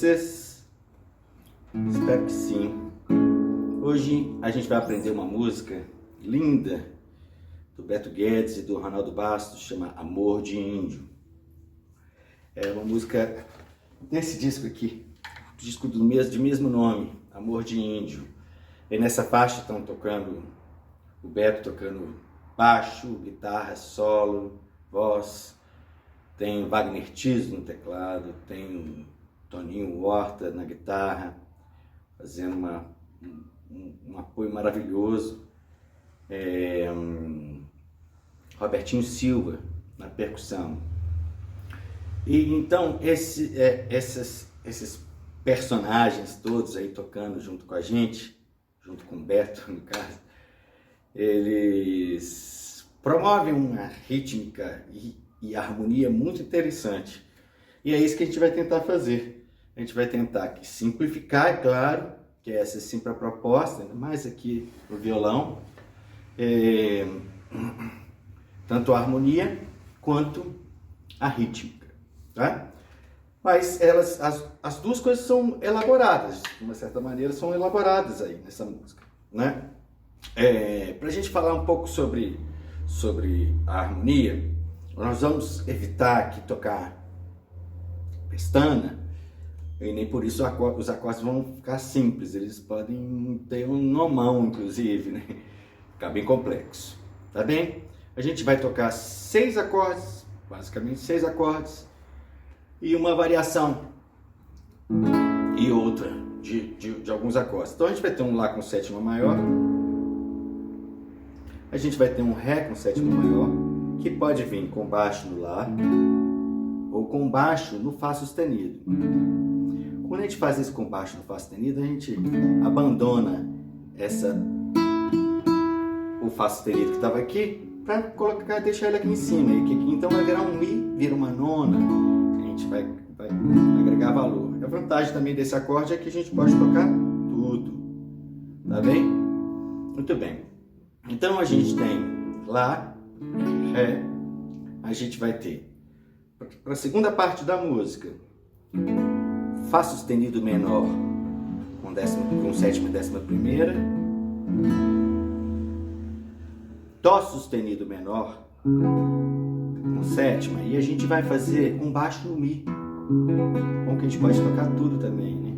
vocês? Espero que sim. Hoje a gente vai aprender uma música linda do Beto Guedes e do Ronaldo Bastos, chama Amor de Índio. É uma música desse disco aqui, disco de mesmo nome, Amor de Índio. E nessa faixa estão tocando, o Beto tocando baixo, guitarra, solo, voz. Tem o Wagner Tiso no teclado, tem o Toninho Horta na guitarra, fazendo um apoio maravilhoso. Robertinho Silva na percussão. E então esses personagens todos aí tocando junto com a gente, junto com o Beto no caso, eles promovem uma rítmica e harmonia muito interessante. E é isso que a gente vai tentar fazer. A gente vai tentar simplificar, é claro, que essa é sempre a proposta, ainda mais aqui no violão, tanto a harmonia quanto a rítmica, tá? Mas as duas coisas são elaboradas, de uma certa maneira são elaboradas aí nessa música, né? Para a gente falar um pouco sobre a harmonia, nós vamos evitar aqui tocar pestana, e nem por isso os acordes vão ficar simples, eles podem ter um nomão, inclusive, né? Ficar bem complexo, tá bem? A gente vai tocar 6 acordes, basicamente 6 acordes, e uma variação e outra de alguns acordes. Então a gente vai ter um Lá com sétima maior, a gente vai ter um Ré com sétima maior, que pode vir com baixo no Lá ou com baixo no Fá sustenido. Quando a gente faz isso com baixo no Fá sustenido, a gente abandona o Fá sustenido que estava aqui para deixar ele aqui em cima. Então vai virar um Mi, vira uma nona, a gente vai agregar valor. A vantagem também desse acorde é que a gente pode tocar tudo, tá bem? Muito bem. Então a gente tem Lá, Ré, a gente vai ter, para a segunda parte da música, Fá sustenido menor com sétima e décima primeira, Dó sustenido menor com sétima, e a gente vai fazer um baixo no Mi, bom que a gente pode tocar tudo também, né?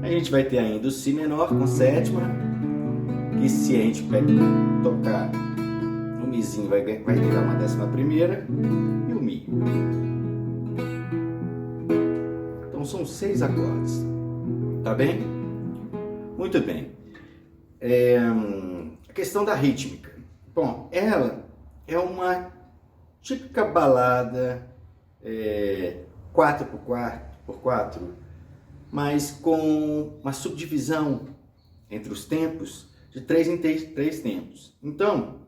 A gente vai ter ainda o Si menor com sétima, e se a gente tocar o Mizinho vai virar uma décima primeira, e o Mi. Então são 6 acordes, tá bem? Muito bem. A questão da rítmica. Bom, ela é uma típica balada 4x4, mas com uma subdivisão entre os tempos de 3 em 3 tempos. Então,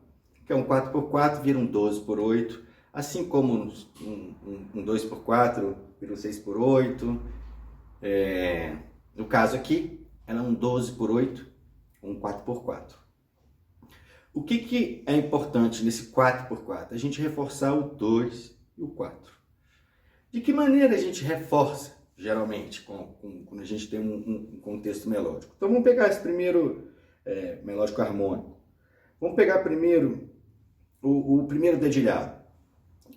que é um 4x4 vira um 12x8, assim como um 2x4 vira um 6x8. No caso aqui, ela é um 12x8, um 4x4. O que é importante nesse 4x4? A gente reforçar o 2 e o 4. De que maneira a gente reforça, geralmente, quando a gente tem um contexto melódico? Então vamos pegar esse primeiro melódico harmônico. Vamos pegar primeiro o primeiro dedilhado,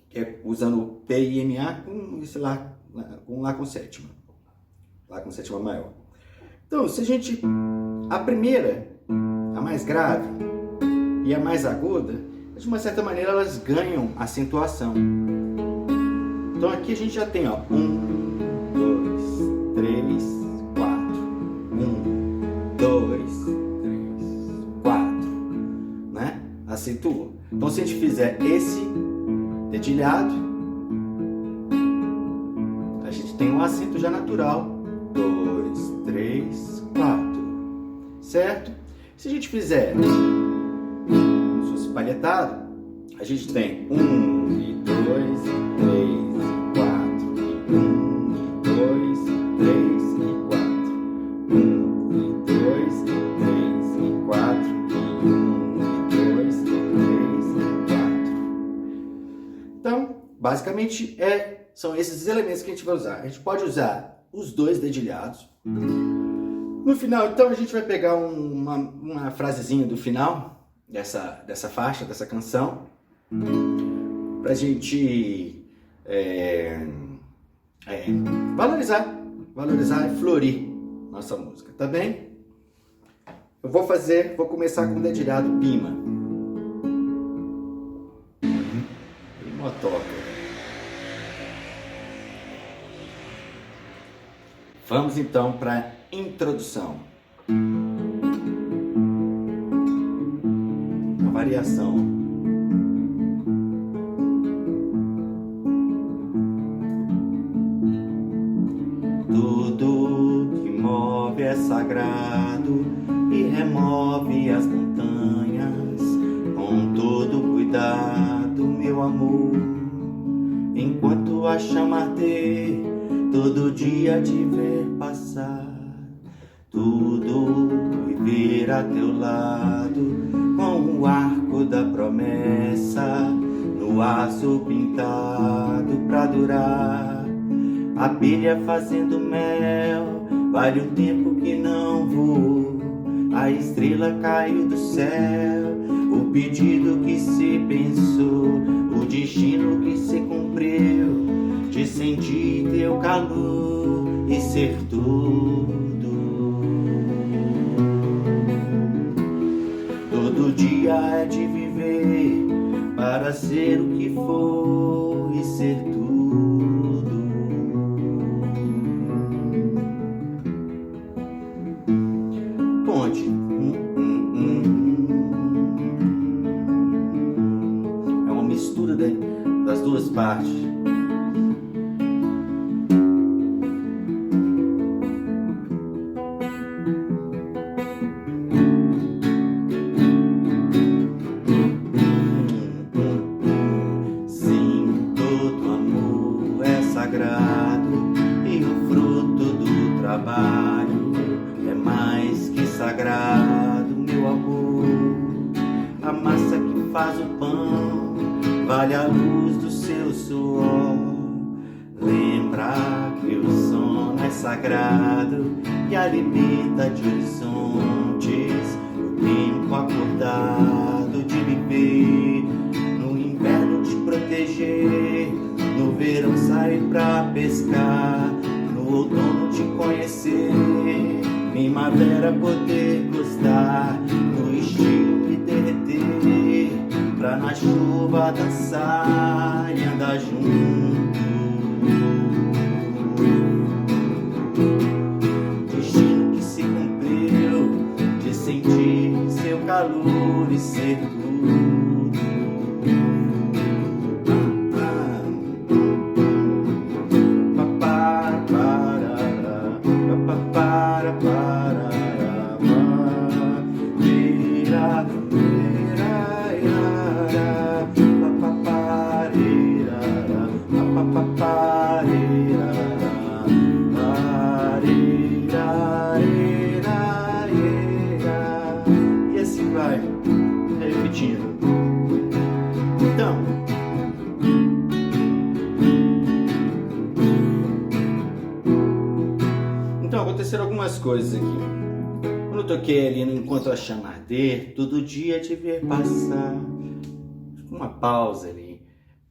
que é usando o P e MA com Lá com sétima. Lá com sétima maior. Então, se a gente... A primeira, a mais grave e a mais aguda, de uma certa maneira elas ganham acentuação. Então aqui a gente já tem, ó, 1, 2, 3, 4. 1, 2, 3, 4. Né? Acentuou. Então se a gente fizer esse dedilhado, a gente tem um acento já natural. 2, 3, 4. Certo? Se a gente fizer palhetado, a gente tem 1 e 2 e 3 e 4, 1 e 2 e 3 e 4, 1 e 2 e 3 e 4, 1 e 2 e 3 e 4. Então, basicamente são esses elementos que a gente vai usar. A gente pode usar os dois dedilhados. No final, então, a gente vai pegar uma frasezinha do final dessa faixa, dessa canção, pra gente valorizar e florir nossa música, tá bem? Eu vou começar com o dedilhado Pima. Pima toca. Vamos então para a introdução. Uma variação. Tudo que move é sagrado e remove as montanhas com todo cuidado, meu amor. Enquanto a chama arder, todo dia te ver passar, tudo viver a teu lado, com o arco da promessa no aço pintado pra durar. Abelha fazendo mel, vale o tempo que não voou. A estrela caiu do céu, o pedido que se pensou, o destino que se cumpriu, de sentir teu calor e ser tudo. Todo dia é de viver para ser o que for e ser tudo. Ponte. É uma mistura das duas partes. Sim, todo amor é sagrado e o fruto do trabalho é mais que sagrado, meu amor. A massa que faz o pão vale a luz do seu suor. Lembra que o sono é sagrado e alimenta de horizontes o tempo acordado de viver, no inverno te proteger, no verão sair pra pescar, no outono te conhecer, primavera poder gostar, no estio me derreter, pra na chuva dançar e andar junto. Destino que se cumpriu, de sentir seu calor e ser tudo. E assim vai, repetindo. Então aconteceram algumas coisas aqui. Quando eu toquei ali no Enquanto a Chama Arder, todo dia te ver passar, uma pausa ali,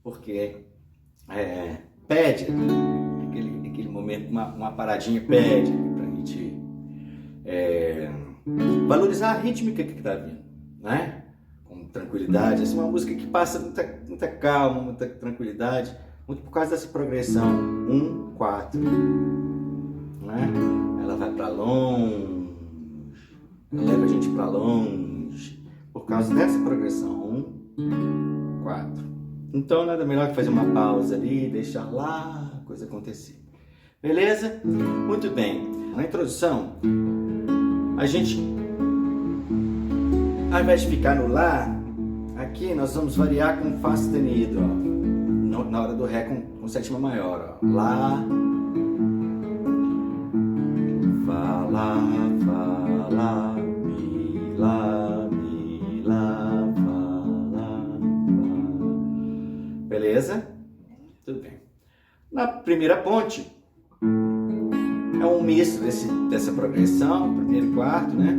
porque pede aquele momento, uma paradinha pede pra gente valorizar a rítmica que tá vindo, né? Com tranquilidade. Essa é uma música que passa muita calma, muita tranquilidade, muito por causa dessa progressão 1, 4, né? Ela vai pra longe, ela leva a gente pra longe por causa dessa progressão 1, 4. Então nada melhor que fazer uma pausa ali, deixar lá a coisa acontecer. Beleza? Muito bem. Na introdução, a gente, ao invés de ficar no Lá, aqui nós vamos variar com Fá sustenido, ó, na hora do Ré com sétima maior. Ó. Lá, Fá, Lá, Fá, Lá, Mi, Lá, Mi, Lá, Fá, Lá, Fá. Beleza? Tudo bem. Na primeira ponte é um misto dessa progressão, primeiro e quarto, né?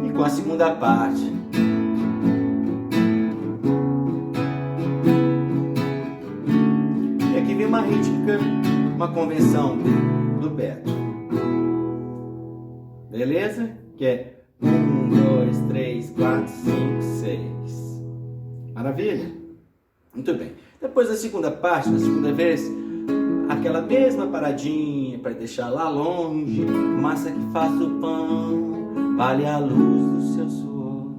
E com a segunda parte. E aqui vem uma rítmica, uma convenção do Beto. Beleza? Que é 1, 2, 3, 4, 5, 6. Maravilha? Muito bem. Depois da segunda parte, na segunda vez, aquela mesma paradinha para deixar lá longe. Massa que faz o pão, vale a luz do seu suor.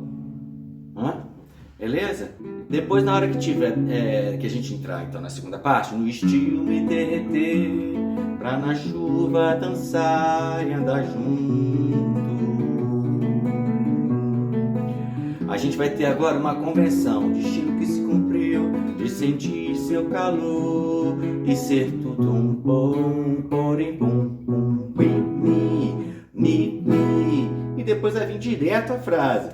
Beleza? Depois, na hora que tiver, que a gente entrar então na segunda parte, no estilo me derreter, pra na chuva dançar e andar junto. A gente vai ter agora uma convenção, destino que se cumpriu, de sentir seu calor e ser tudo um bom, porém bom, bom, mi. E depois vai vir direto a frase.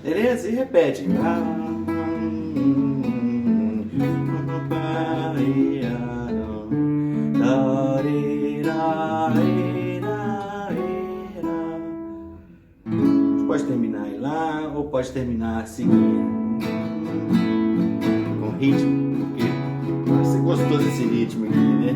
Beleza? E repete. Pode terminar aí lá ou pode terminar seguindo com ritmo, porque você gostou desse ritmo aqui, né?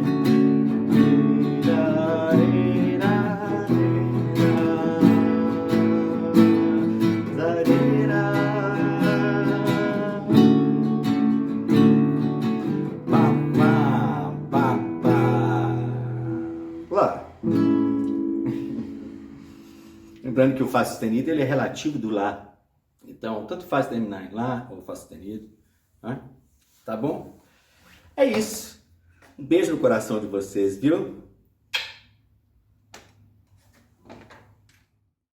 Lembrando que o Fá sustenido ele é relativo do Lá. Então, tanto faz terminar em Lá ou Fá sustenido. Né? Tá bom? É isso. Um beijo no coração de vocês, viu?